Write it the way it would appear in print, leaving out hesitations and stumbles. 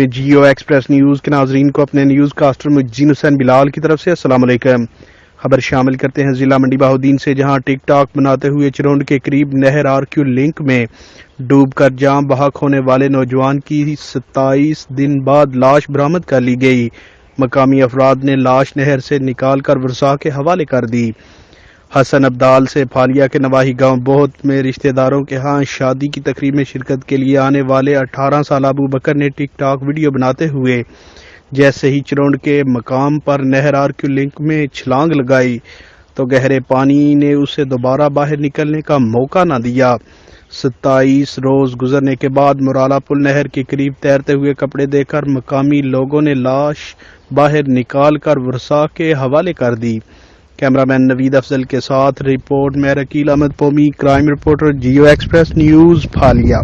جناب Jio Express news کے ناظرین کو اپنے نیوز کاسٹر مجین حسین بلال کی طرف سے السلام علیکم۔ خبر شامل کرتے ہیں ضلع منڈی بہاؤدین سے، جہاں ٹک ٹاک بناتے ہوئے چرونڈ کے قریب نہر RQ لنک میں ڈوب کر جاں بحق ہونے والے نوجوان کی 27 دن بعد لاش برآمد کر لی گئی۔ مقامی افراد نے لاش نہر سے نکال کر ورثاء کے حوالے کر دی۔ حسن ابدال سے پھالیا کے نواحی گاؤں بہت میں رشتہ داروں کے ہاں شادی کی تقریب میں شرکت کے لیے آنے والے 18 سالہ ابو بکر نے ٹک ٹاک ویڈیو بناتے ہوئے جیسے ہی چرونڈ کے مقام پر نہر RQ لنک میں چھلانگ لگائی تو گہرے پانی نے اسے دوبارہ باہر نکلنے کا موقع نہ دیا۔ 27 روز گزرنے کے بعد مورالا پل نہر کے قریب تیرتے ہوئے کپڑے دیکھ کر مقامی لوگوں نے لاش باہر نکال کر ورثاء کے حوالے کر دی۔ کیمرامین نوید افضل کے ساتھ رپورٹ میں Aqeel Ahmed Pomi, crime reporter Geo Express News پھالیا۔